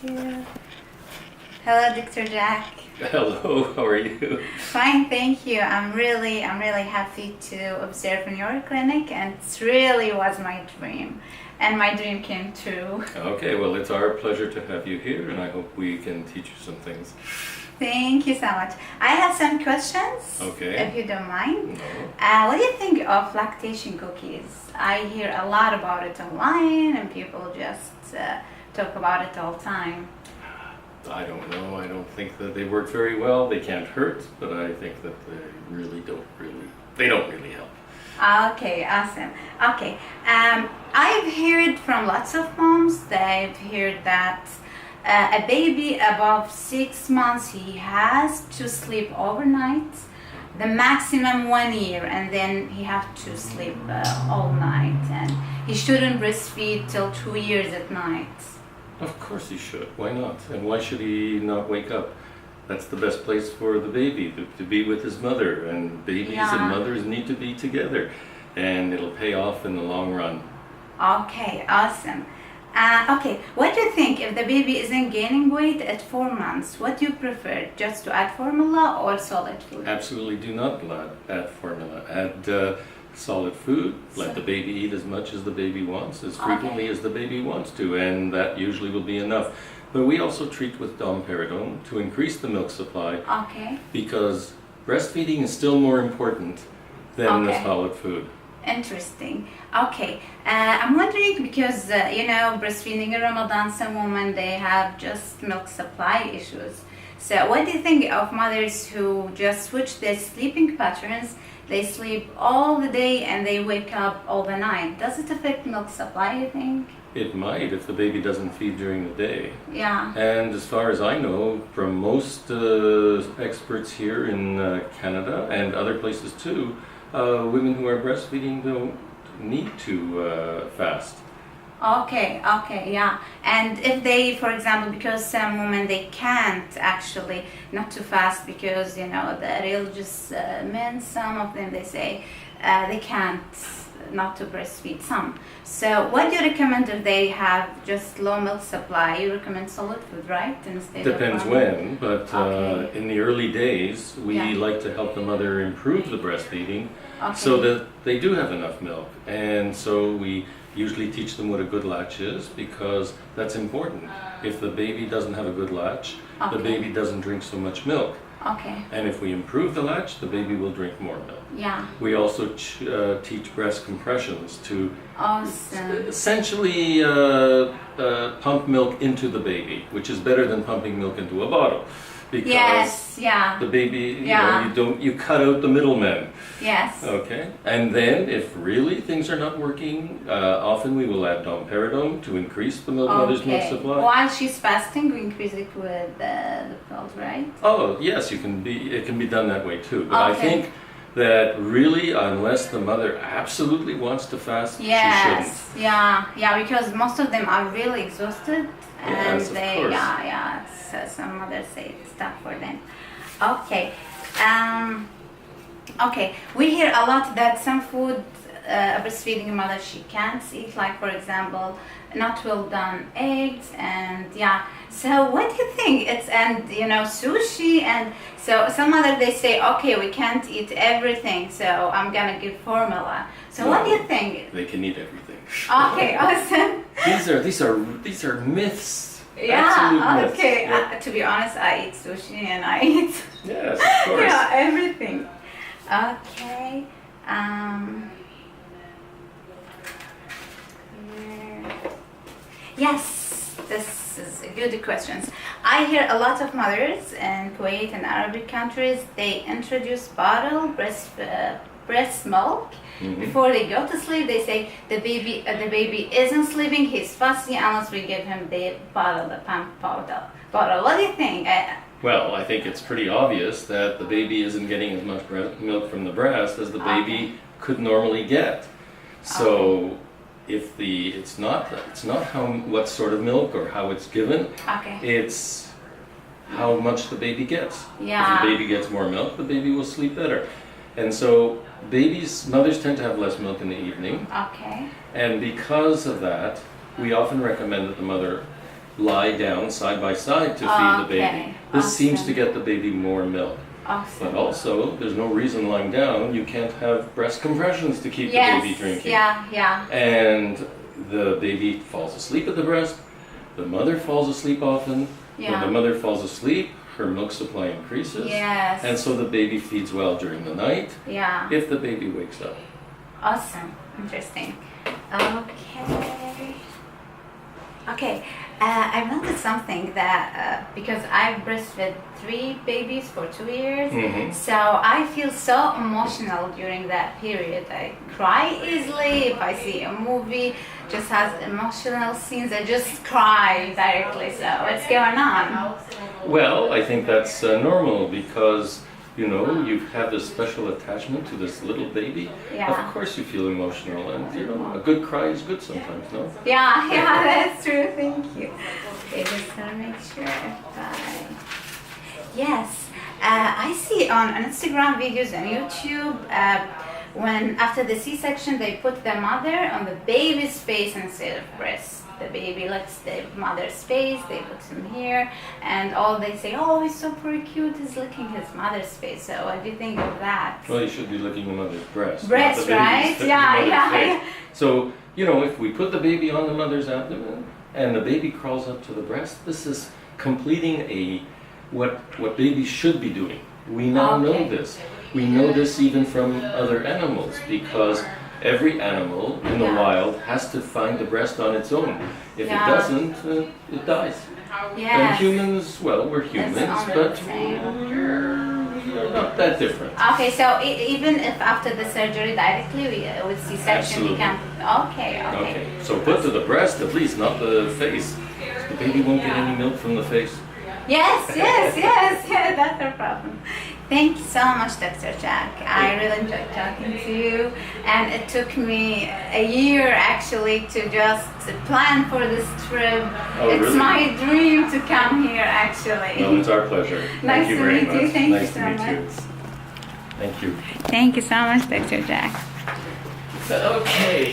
you. Hello, Dr. Jack. Hello, how are you? Fine, thank you. I'm really happy to observe in your clinic, and it really was my dream. And my dream came true. Okay, well, it's our pleasure to have you here, and I hope we can teach you some things. Thank you so much. I have some questions, Okay. if you don't mind. No. What do you think of lactation cookies? I hear a lot about it online, and people just talk about it all the time. I don't know. I don't think that they work very well. They can't hurt, but I think that they don't really help. Okay, awesome. Okay, I've heard from lots of moms, they've heard that a baby above 6 months, he has to sleep overnight, the maximum 1 year, and then he has to sleep all night, and he shouldn't breastfeed till 2 years at night. Of course he should. Why not? And why should he not wake up? That's the best place for the baby, to be with his mother, and babies and mothers need to be together, and it'll pay off in the long run. Okay, awesome. Okay, what do you think if the baby isn't gaining weight at 4 months? What do you prefer, just to add formula or solid food? Absolutely do not add formula. Add solid food. Let the baby eat as much as the baby wants, as frequently as the baby wants to, and that usually will be enough. But we also treat with domperidone to increase the milk supply. Okay. Because breastfeeding is still more important than the solid food. Interesting. Okay. I'm wondering because, breastfeeding in Ramadan, some women, they have just milk supply issues. So what do you think of mothers who just switch their sleeping patterns? They sleep all the day and they wake up all the night. Does it affect milk supply, you think? It might if the baby doesn't feed during the day. Yeah. And as far as I know, from most experts here in Canada and other places too, women who are breastfeeding don't need to fast. Okay, yeah. And if they, for example, because some women, they can't actually not to fast because, the religious men, some of them, they say they can't not to breastfeed some. So what do you recommend if they have just low milk supply? You recommend solid food, right? Instead Depends of when, but in the early days, we like to help the mother improve the breastfeeding so that they do have enough milk. And so we usually teach them what a good latch is, because that's important. If the baby doesn't have a good latch, the baby doesn't drink so much milk. Okay. And if we improve the latch, the baby will drink more milk. Yeah. We also teach breast compressions to essentially pump milk into the baby, which is better than pumping milk into a bottle. Because the baby, you cut out the middlemen. Yes. Okay. And then if really things are not working, often we will add domperidone to increase the mother's milk supply. While she's fasting, we increase it with the pills, right? Oh, yes, it can be done that way too. But I think that really, unless the mother absolutely wants to fast, she shouldn't. Yeah, because most of them are really exhausted, and yes, of course. So some mothers say it's tough for them. Okay. We hear a lot that some food a breastfeeding mother she can't eat, like for example, not well done eggs, and So what do you think? Sushi, and so some mother they say, okay, we can't eat everything, so I'm gonna give formula. So what do you think? They can eat everything. Okay, awesome. These are myths. Yeah. Okay. Yeah. To be honest, I eat sushi and I eat. Yes, of course. Everything. Okay. Yes, this is a good questions. I hear a lot of mothers in Kuwait and Arabic countries, they introduce bottled breast milk before they go to sleep. They say the baby isn't sleeping, he's fasting unless we give him the bottle, the pump bottle. What do you think? Well, I think it's pretty obvious that the baby isn't getting as much milk from the breast as the baby could normally get. So if it's not what sort of milk or how it's given, it's how much the baby gets. Yeah. If the baby gets more milk, the baby will sleep better. And so mothers tend to have less milk in the evening. Okay. And because of that, we often recommend that the mother lie down side by side to feed the baby. This seems to get the baby more milk. Awesome. But also, there's no reason lying down. You can't have breast compressions to keep the baby drinking. Yeah. And the baby falls asleep at the breast. The mother falls asleep often. When the mother falls asleep, her milk supply increases. Yes. And so the baby feeds well during the night. Yeah. If the baby wakes up. Awesome. Interesting. Okay. I've noticed something that because I've breastfed 3 babies for 2 years, so I feel so emotional during that period. I cry easily if I see a movie just has emotional scenes. I just cry directly. So what's going on? Well, I think that's normal because you know you've had this special attachment to this little baby. Of course you feel emotional, and you know a good cry is good sometimes, no? Yeah, that's true. Thank you. Okay, just gonna make sure if yes, I see on Instagram videos and YouTube when after the C-section they put the mother on the baby's face instead of breast. The baby licks the mother's face, they put him here, and all they say, oh, he's super cute, he's licking his mother's face. So what do you think of that? Well, you should be licking the mother's breast. Breast, right? Yeah. So, you know, if we put the baby on the mother's abdomen and the baby crawls up to the breast, this is completing what babies should be doing. We now know this. We know this even from other animals because every animal in the wild has to find the breast on its own. If it doesn't, it dies. And humans, well, we're humans, but we're not that different. Okay, so even if after the surgery directly with C-section we can... Okay. So put to the breast at least, not the face. The baby won't get any milk from the face. Yes, that's no problem. Thank you so much, Dr. Jack. I really enjoyed talking to you, and it took me a year actually to just plan for this trip. It's my dream to come here actually. No, it's our pleasure. Nice to meet you. Thank you so much. Thank you. Thank you so much, Dr. Jack. Okay.